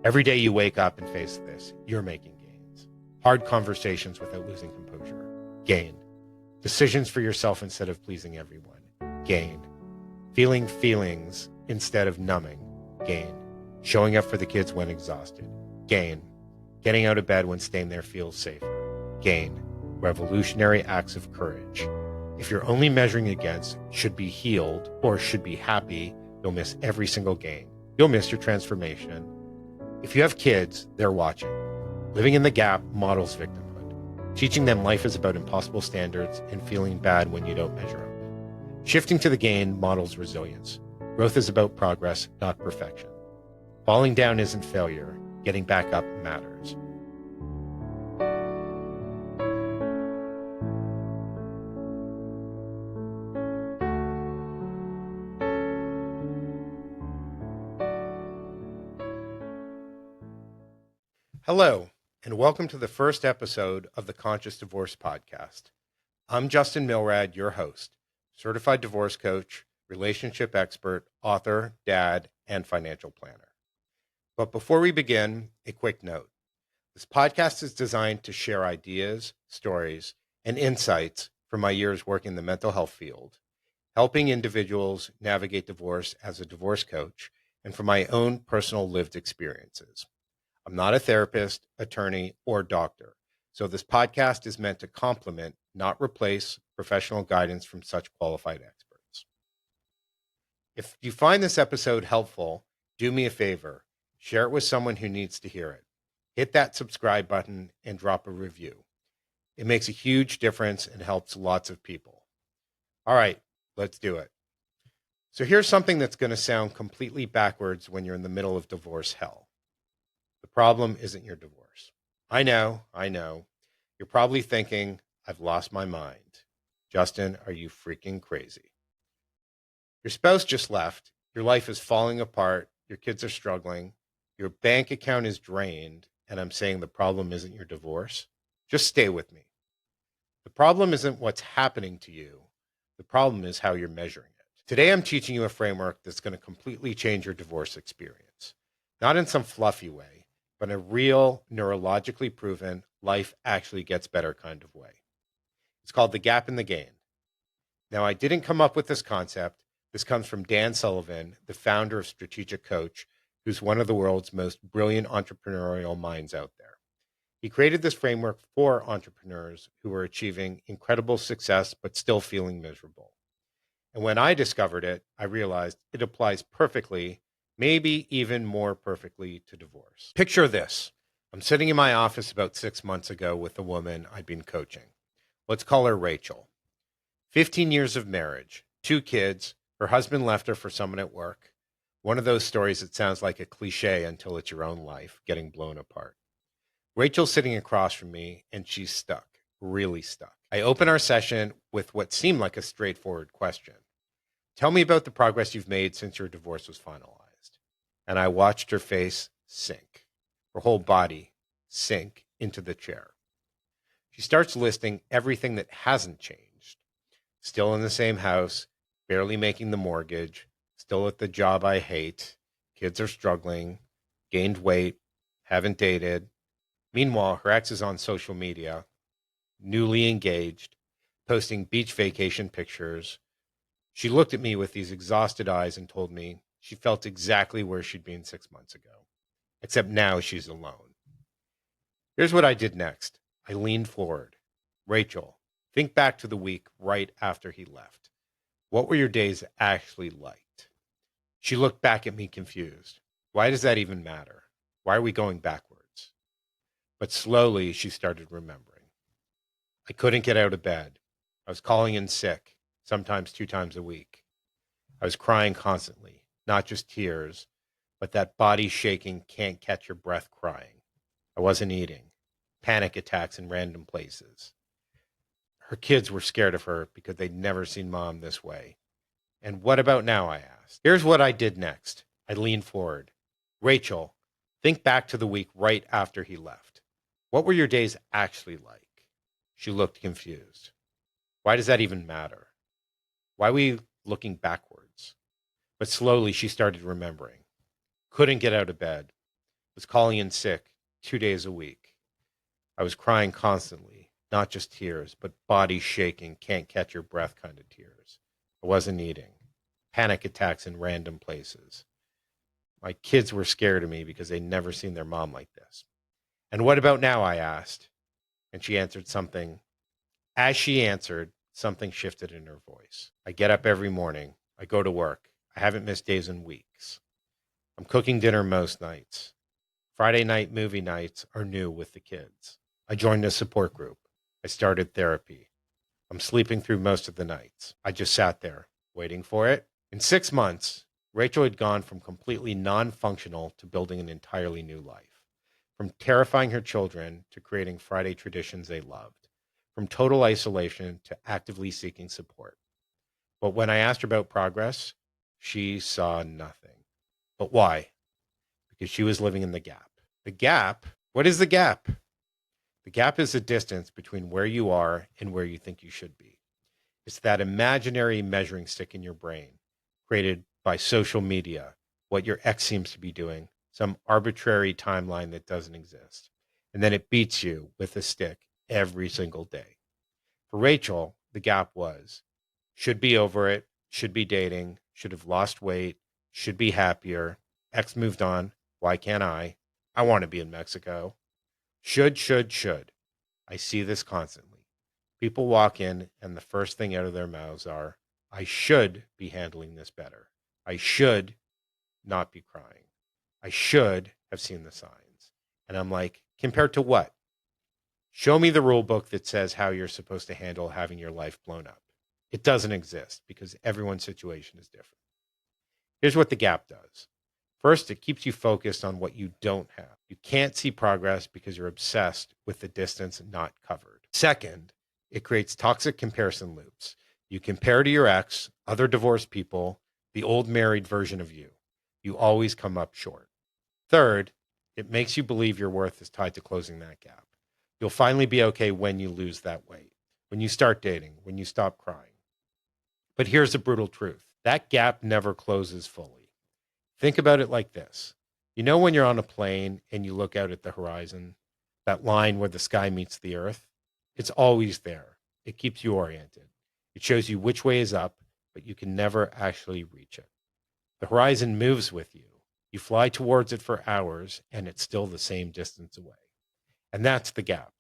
Every day you wake up and face this, you're making gains. Hard conversations without losing composure. Gain. Decisions for yourself instead of pleasing everyone. Gain. Feeling feelings instead of numbing. Gain. Showing up for the kids when exhausted. Gain. Getting out of bed when staying there feels safer. Gain. Revolutionary acts of courage. If you're only measuring against should be healed or should be happy, you'll miss every single gain. You'll miss your transformation. If you have kids, they're watching. Living in the gap models victimhood. Teaching them life is about impossible standards and feeling bad when you don't measure up. Shifting to the gain models resilience. Growth is about progress, not perfection. Falling down isn't failure. Getting back up matters. Hello, and welcome to the first episode of the Conscious Divorce Podcast. I'm Justin Milrad, your host, certified divorce coach, relationship expert, author, dad, and financial planner. But before we begin, a quick note. This podcast is designed to share ideas, stories, and insights from my years working in the mental health field, helping individuals navigate divorce as a divorce coach, and from my own personal lived experiences. I'm not a therapist, attorney, or doctor, so this podcast is meant to complement, not replace, professional guidance from such qualified experts. If you find this episode helpful, do me a favor, share it with someone who needs to hear it. Hit that subscribe button and drop a review. It makes a huge difference and helps lots of people. All right, let's do it. So here's something that's going to sound completely backwards when you're in the middle of divorce hell. The problem isn't your divorce. I know. You're probably thinking, I've lost my mind. Justin, are you freaking crazy? Your spouse just left. Your life is falling apart. Your kids are struggling. Your bank account is drained. And I'm saying the problem isn't your divorce. Just stay with me. The problem isn't what's happening to you. The problem is how you're measuring it. Today, I'm teaching you a framework that's going to completely change your divorce experience. Not in some fluffy way, but in a real, neurologically proven, life actually gets better kind of way. It's called the gap in the gain. Now, I didn't come up with this concept. This comes from Dan Sullivan, the founder of Strategic Coach, who's one of the world's most brilliant entrepreneurial minds out there. He created this framework for entrepreneurs who are achieving incredible success but still feeling miserable. And when I discovered it, I realized it applies perfectly, maybe even more perfectly, to divorce. Picture this. I'm sitting in my office about 6 months ago with a woman I'd been coaching. Let's call her Rachel. 15 years of marriage, 2 kids. Her husband left her for someone at work. One of those stories that sounds like a cliche until it's your own life, getting blown apart. Rachel's sitting across from me, and she's stuck, really stuck. I open our session with what seemed like a straightforward question. Tell me about the progress you've made since your divorce was finalized. And I watched her face sink, her whole body sink into the chair. She starts listing everything that hasn't changed. Still in the same house, barely making the mortgage, still at the job I hate, kids are struggling, gained weight, haven't dated. Meanwhile, her ex is on social media, newly engaged, posting beach vacation pictures. She looked at me with these exhausted eyes and told me she felt exactly where she'd been 6 months ago, except now she's alone. Here's what I did next. I leaned forward. Rachel, think back to the week right after he left. What were your days actually like? She looked back at me confused. Why does that even matter? Why are we going backwards? But slowly she started remembering. I couldn't get out of bed. I was calling in sick, sometimes 2 times a week. I was crying constantly, not just tears, but that body shaking, can't catch your breath crying. I wasn't eating. Panic attacks in random places. Her kids were scared of her because they'd never seen mom this way. And what about now, I asked. Here's what I did next. I leaned forward. Rachel, think back to the week right after he left. What were your days actually like? She looked confused. Why does that even matter? Why are we looking backwards? But slowly she started remembering. Couldn't get out of bed. was calling in sick 2 days a week. I was crying constantly, not just tears, but body shaking, can't catch your breath kind of tears. I wasn't eating. Panic attacks in random places. My kids were scared of me because they'd never seen their mom like this. And what about now? I asked. And she answered something. As she answered, something shifted in her voice. I get up every morning. I go to work. I haven't missed days in weeks. I'm cooking dinner most nights. Friday night movie nights are new with the kids. I joined a support group. I started therapy. I'm sleeping through most of the nights. I just sat there, waiting for it. In 6 months, Rachel had gone from completely non-functional to building an entirely new life. From terrifying her children to creating Friday traditions they loved. From total isolation to actively seeking support. But when I asked her about progress, she saw nothing. But why? Because she was living in the gap. The gap? What is the gap? The gap is the distance between where you are and where you think you should be. It's that imaginary measuring stick in your brain, created by social media, what your ex seems to be doing, some arbitrary timeline that doesn't exist. And then it beats you with a stick every single day. For Rachel, the gap was, should be over it, should be dating, should have lost weight, should be happier, ex moved on, why can't I? I want to be in Mexico. Should. I see this constantly. People walk in and the first thing out of their mouths are, I should be handling this better. I should not be crying. I should have seen the signs. And I'm like, compared to what? Show me the rule book that says how you're supposed to handle having your life blown up. It doesn't exist because everyone's situation is different. Here's what the gap does. First, it keeps you focused on what you don't have. You can't see progress because you're obsessed with the distance not covered. Second, it creates toxic comparison loops. You compare to your ex, other divorced people, the old married version of you. You always come up short. Third, it makes you believe your worth is tied to closing that gap. You'll finally be okay when you lose that weight, when you start dating, when you stop crying. But here's the brutal truth. That gap never closes fully. Think about it like this. You know when you're on a plane and you look out at the horizon, that line where the sky meets the earth? It's always there. It keeps you oriented. It shows you which way is up, but you can never actually reach it. The horizon moves with you. You fly towards it for hours, and it's still the same distance away. And that's the gap.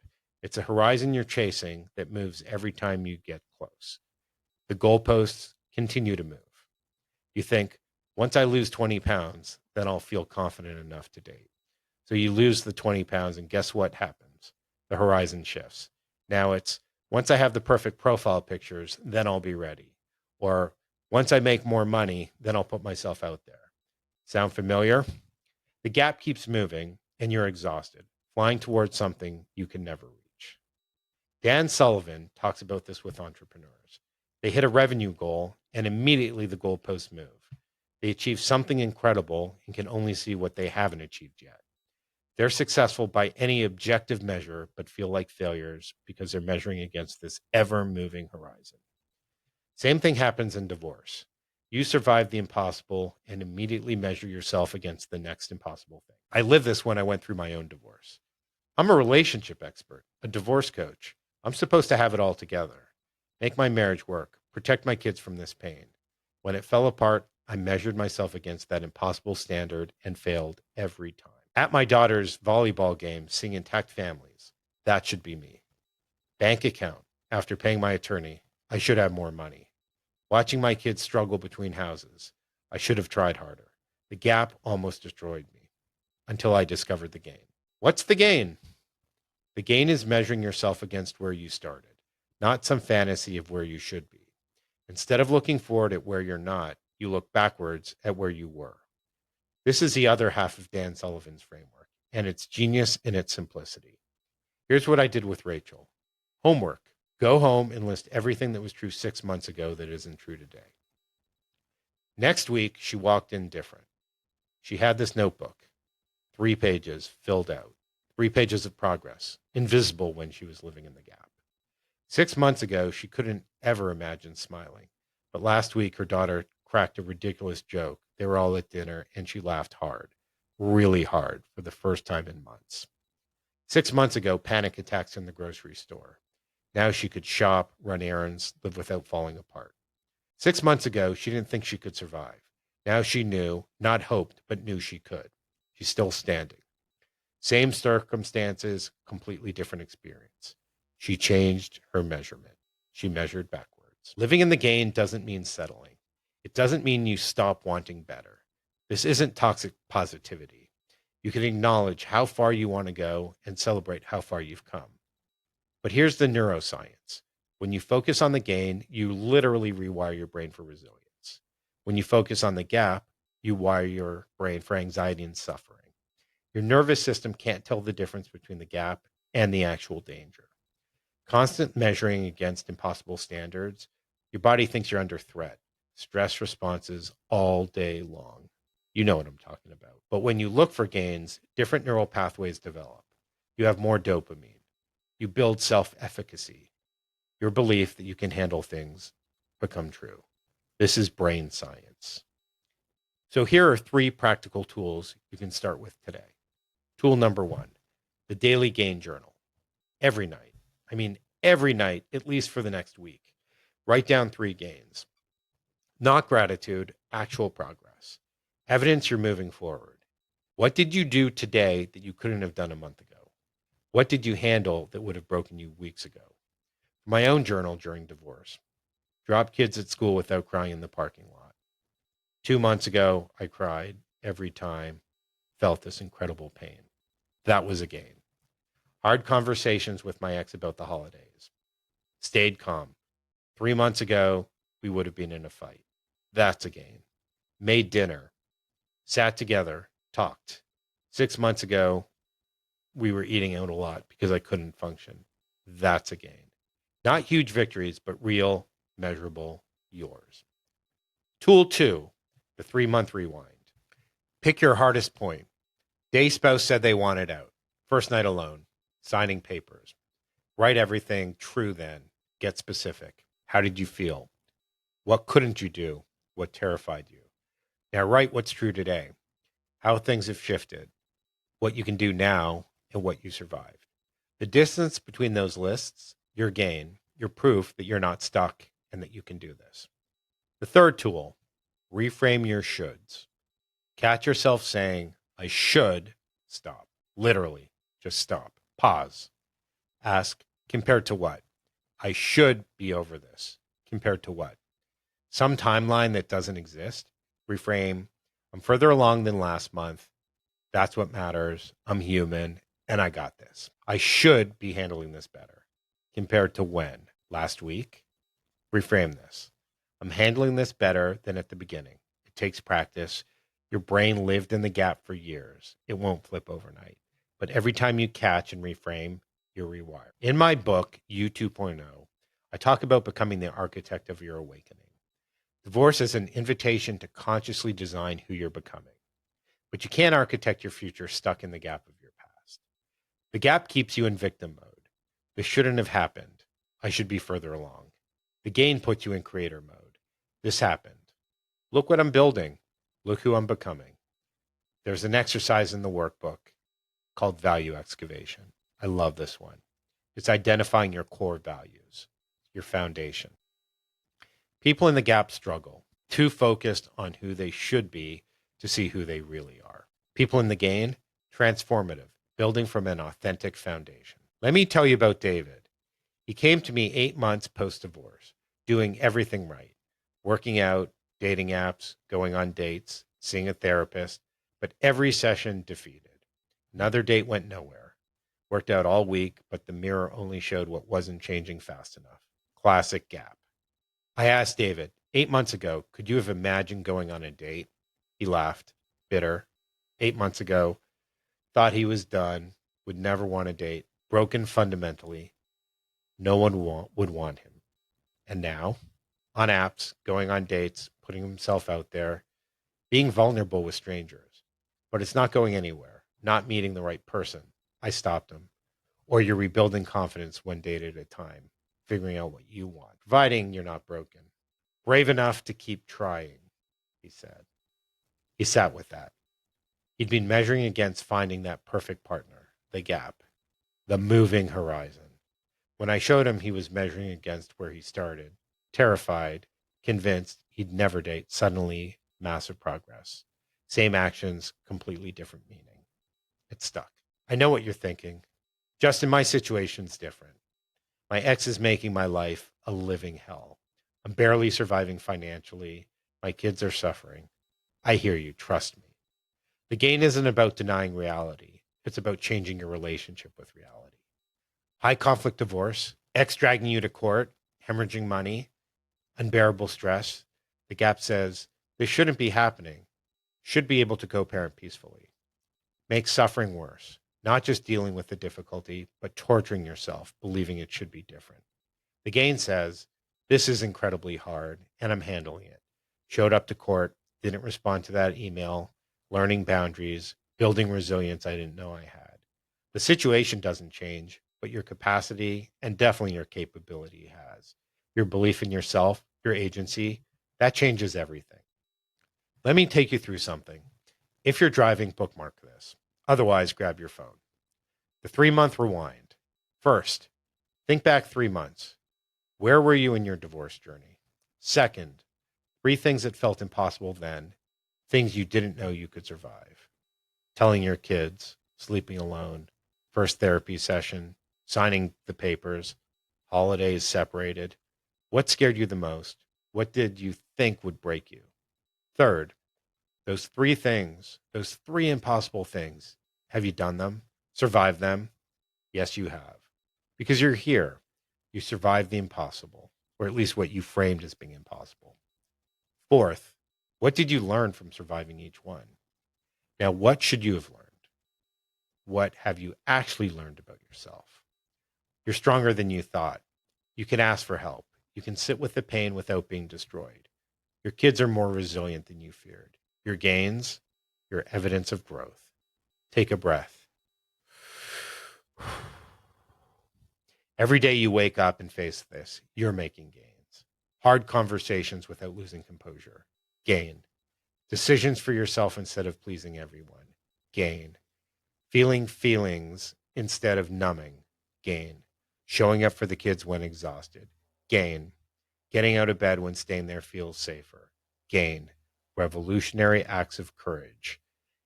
It's a horizon you're chasing that moves every time you get close. The goalposts continue to move. You think, once I lose 20 pounds, then I'll feel confident enough to date. So you lose the 20 pounds, and guess what happens? The horizon shifts. Now it's, once I have the perfect profile pictures, then I'll be ready. Or once I make more money, then I'll put myself out there. Sound familiar? The gap keeps moving, and you're exhausted, flying towards something you can never reach. Dan Sullivan talks about this with entrepreneurs. They hit a revenue goal, and immediately the goalposts move. They achieve something incredible and can only see what they haven't achieved yet. They're successful by any objective measure, but feel like failures because they're measuring against this ever-moving horizon. Same thing happens in divorce. You survive the impossible and immediately measure yourself against the next impossible thing. I lived this when I went through my own divorce. I'm a relationship expert, a divorce coach. I'm supposed to have it all together. Make my marriage work, protect my kids from this pain. When it fell apart, I measured myself against that impossible standard and failed every time. At my daughter's volleyball game, seeing intact families, that should be me. Bank account, after paying my attorney, I should have more money. Watching my kids struggle between houses, I should have tried harder. The gap almost destroyed me until I discovered the gain. What's the gain? The gain is measuring yourself against where you started, not some fantasy of where you should be. Instead of looking forward at where you're not, you look backwards at where you were. This is the other half of Dan Sullivan's framework, and it's genius in its simplicity. Here's what I did with Rachel. Homework. Go home and list everything that was true 6 months ago that isn't true today. Next week, she walked in different. She had this notebook, 3 pages filled out, 3 pages of progress, invisible when she was living in the gap. 6 months ago, she couldn't ever imagine smiling. But last week, her daughter cracked a ridiculous joke. They were all at dinner, and she laughed hard. really hard for the first time in months. 6 months ago, panic attacks in the grocery store. Now she could shop, run errands, live without falling apart. 6 months ago, she didn't think she could survive. Now she knew, not hoped, but knew she could. She's still standing. Same circumstances, completely different experience. She changed her measurement. She measured backwards. Living in the gain doesn't mean settling. It doesn't mean you stop wanting better. This isn't toxic positivity. You can acknowledge how far you want to go and celebrate how far you've come. But here's the neuroscience. When you focus on the gain, you literally rewire your brain for resilience. When you focus on the gap, you wire your brain for anxiety and suffering. Your nervous system can't tell the difference between the gap and the actual danger. Constant measuring against impossible standards, your body thinks you're under threat. Stress responses all day long. You know what I'm talking about. But when you look for gains, different neural pathways develop. You have more dopamine. You build self-efficacy. Your belief that you can handle things become true. This is brain science. So here are 3 practical tools you can start with today. Tool number 1, the daily gain journal. Every night, at least for the next week, write down 3 gains. Not gratitude, actual progress. Evidence you're moving forward. What did you do today that you couldn't have done a month ago? What did you handle that would have broken you weeks ago? My own journal during divorce. Drop kids at school without crying in the parking lot. 2 months ago, I cried every time, felt this incredible pain. That was a gain. Hard conversations with my ex about the holidays. Stayed calm. 3 months ago, we would have been in a fight. That's a gain. Made dinner. Sat together, talked. 6 months ago, we were eating out a lot because I couldn't function. That's a gain. Not huge victories, but real, measurable, yours. Tool 2, the 3-month rewind. Pick your hardest point. Day spouse said they wanted out. First night alone. Signing papers. Write everything true then. Get specific. How did you feel? What couldn't you do? What terrified you? Now write what's true today. How things have shifted. What you can do now and what you survived. The distance between those lists, your gain, your proof that you're not stuck and that you can do this. The third tool, reframe your shoulds. Catch yourself saying, I should stop. Literally, just stop. Pause. Ask, compared to what? I should be over this. Compared to what? Some timeline that doesn't exist. Reframe, I'm further along than last month. That's what matters. I'm human and I got this. I should be handling this better. Compared to when? Last week? Reframe this. I'm handling this better than at the beginning. It takes practice. Your brain lived in the gap for years. It won't flip overnight. But every time you catch and reframe, you're rewired. In my book, You 2.0, I talk about becoming the architect of your awakening. Divorce is an invitation to consciously design who you're becoming. But you can't architect your future stuck in the gap of your past. The gap keeps you in victim mode. This shouldn't have happened. I should be further along. The gain puts you in creator mode. This happened. Look what I'm building. Look who I'm becoming. There's an exercise in the workbook called value excavation. I love this one. It's identifying your core values, your foundation. People in the gap struggle, too focused on who they should be to see who they really are. People in the gain, transformative, building from an authentic foundation. Let me tell you about David. He came to me 8 months post-divorce, doing everything right, working out, dating apps, going on dates, seeing a therapist, but every session defeated. Another date went nowhere. Worked out all week, but the mirror only showed what wasn't changing fast enough. Classic gap. I asked David, 8 months ago, could you have imagined going on a date? He laughed, bitter. 8 months ago, thought he was done, would never want a date, broken fundamentally. No one would want him. And now, on apps, going on dates, putting himself out there, being vulnerable with strangers. But it's not going anywhere, not meeting the right person. I stopped him. Or you're rebuilding confidence one date at a time, figuring out what you want, providing you're not broken. Brave enough to keep trying, he said. He sat with that. He'd been measuring against finding that perfect partner, the gap, the moving horizon. When I showed him, he was measuring against where he started, terrified, convinced he'd never date. Suddenly, massive progress. Same actions, completely different meaning. It stuck. I know what you're thinking. Justin, my situation's different. My ex is making my life a living hell. I'm barely surviving financially. My kids are suffering. I hear you. Trust me. The gain isn't about denying reality. It's about changing your relationship with reality. High conflict divorce, ex dragging you to court, hemorrhaging money, unbearable stress. The gap says this shouldn't be happening. Should be able to co-parent peacefully. Makes suffering worse. Not just dealing with the difficulty, but torturing yourself, believing it should be different. The gain says, this is incredibly hard, and I'm handling it. Showed up to court, didn't respond to that email, learning boundaries, building resilience I didn't know I had. The situation doesn't change, but your capacity and definitely your capability has. Your belief in yourself, your agency, that changes everything. Let me take you through something. If you're driving, bookmark this. Otherwise, grab your phone. The 3-month rewind. First, think back 3 months. Where were you in your divorce journey? Second, 3 things that felt impossible then, things you didn't know you could survive. Telling your kids, sleeping alone, first therapy session, signing the papers, holidays separated. What scared you the most? What did you think would break you? Third, those 3 things, those 3 impossible things, have you done them? Survived them? Yes, you have. Because you're here. You survived the impossible, or at least what you framed as being impossible. Fourth, what did you learn from surviving each one? Now, what should you have learned? What have you actually learned about yourself? You're stronger than you thought. You can ask for help. You can sit with the pain without being destroyed. Your kids are more resilient than you feared. Your gains, your evidence of growth. Take a breath. Every day you wake up and face this, you're making gains. Hard conversations without losing composure. Gain. Decisions for yourself instead of pleasing everyone. Gain. Feeling feelings instead of numbing. Gain. Showing up for the kids when exhausted. Gain. Getting out of bed when staying there feels safer. Gain. Revolutionary acts of courage.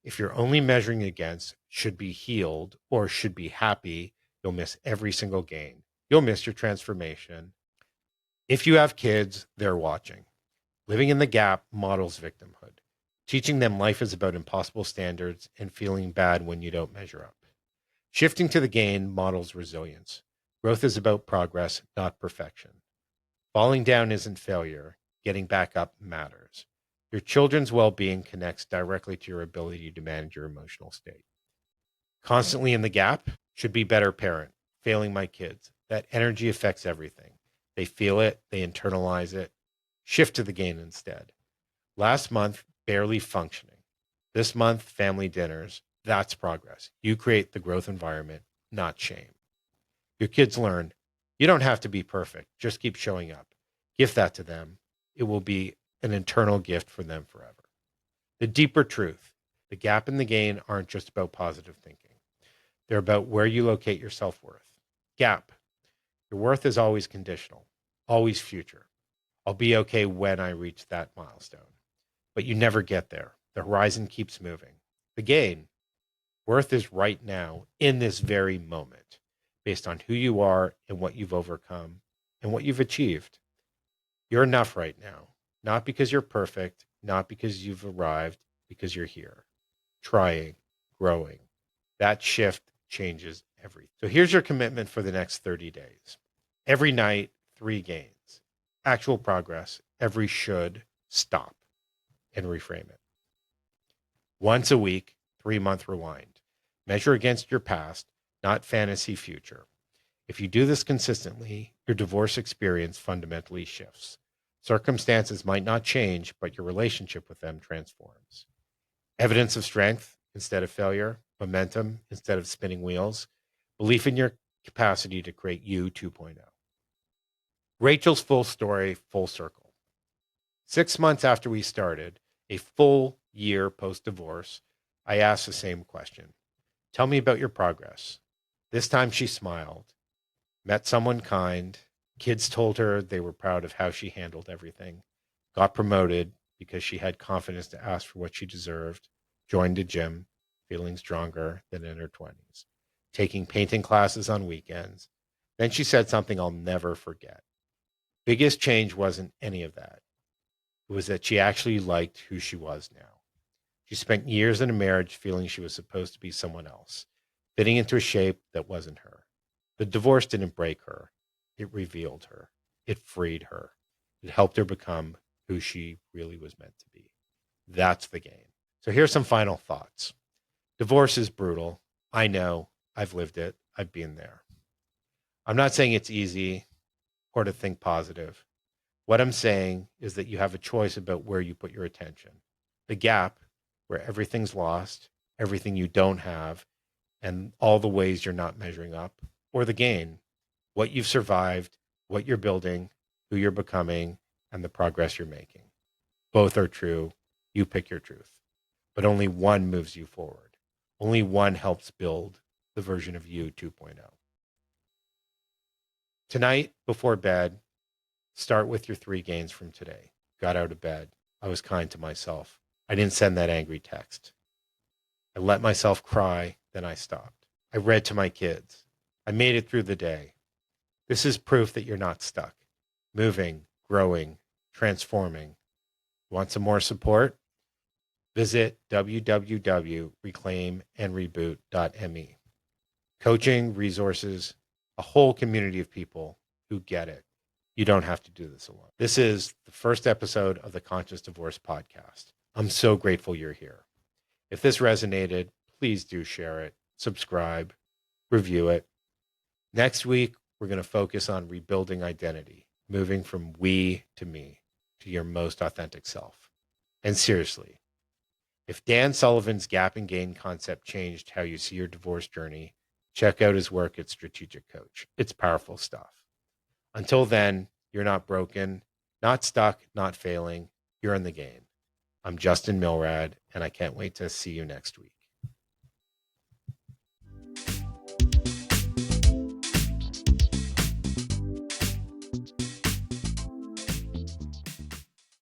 If you're only measuring against should be healed or should be happy, you'll miss every single gain. You'll miss your transformation. If you have kids, they're watching. Living in the gap models victimhood, teaching them life is about impossible standards and feeling bad when you don't measure up. Shifting to the gain models resilience. Growth is about progress, not perfection. Falling down isn't failure. Getting back up matters. Your children's well-being connects directly to your ability to manage your emotional state. Constantly in the gap should be better parent. Failing my kids. That energy affects everything. They feel it. They internalize it. Shift to the gain instead. Last month, barely functioning. This month, family dinners. That's progress. You create the growth environment, not shame. Your kids learn. You don't have to be perfect. Just keep showing up. Gift that to them. It will be an internal gift for them forever. The deeper truth. The gap and the gain aren't just about positive thinking. They're about where you locate your self-worth. Gap. Your worth is always conditional, always future. I'll be okay when I reach that milestone. But you never get there. The horizon keeps moving. The gain. Worth is right now, in this very moment, based on who you are and what you've overcome and what you've achieved. You're enough right now, not because you're perfect, not because you've arrived, because you're here, trying, growing. That shift changes everything. So here's your commitment for the next 30 days. Every night, 3 gains. Actual progress. Every should, stop and reframe it. Once a week, 3-month rewind. Measure against your past, not fantasy future. If you do this consistently, your divorce experience fundamentally shifts. Circumstances might not change, but your relationship with them transforms. Evidence of strength instead of failure, momentum instead of spinning wheels, belief in your capacity to create you 2.0. Rachel's full story, full circle. 6 months after we started, a full year post-divorce, I asked the same question. Tell me about your progress. This time she smiled, met someone kind. Kids told her they were proud of how she handled everything, got promoted because she had confidence to ask for what she deserved, joined a gym, feeling stronger than in her 20s, taking painting classes on weekends. Then she said something I'll never forget. Biggest change wasn't any of that. It was that she actually liked who she was now. She spent years in a marriage feeling she was supposed to be someone else, fitting into a shape that wasn't her. The divorce didn't break her. It revealed her. It freed her. It helped her become who she really was meant to be. That's the game. So here's some final thoughts. Divorce is brutal. I know. I've lived it. I've been there. I'm not saying it's easy or to think positive. What I'm saying is that you have a choice about where you put your attention. The gap, where everything's lost, everything you don't have, and all the ways you're not measuring up, or the gain, what you've survived, what you're building, who you're becoming, and the progress you're making. Both are true. You pick your truth. But only one moves you forward. Only one helps build the version of you 2.0. Tonight, before bed, start with your 3 gains from today. Got out of bed. I was kind to myself. I didn't send that angry text. I let myself cry, then I stopped. I read to my kids. I made it through the day. This is proof that you're not stuck. Moving, growing, transforming. Want some more support? Visit www.reclaimandreboot.me. Coaching, resources, a whole community of people who get it. You don't have to do this alone. This is the first episode of the Conscious Divorce podcast. I'm so grateful you're here. If this resonated, please do share it, subscribe, review it. Next week, we're going to focus on rebuilding identity, moving from we to me, to your most authentic self. And seriously, if Dan Sullivan's gap and gain concept changed how you see your divorce journey, check out his work at Strategic Coach. It's powerful stuff. Until then, you're not broken, not stuck, not failing. You're in the game. I'm Justin Milrad, and I can't wait to see you next week.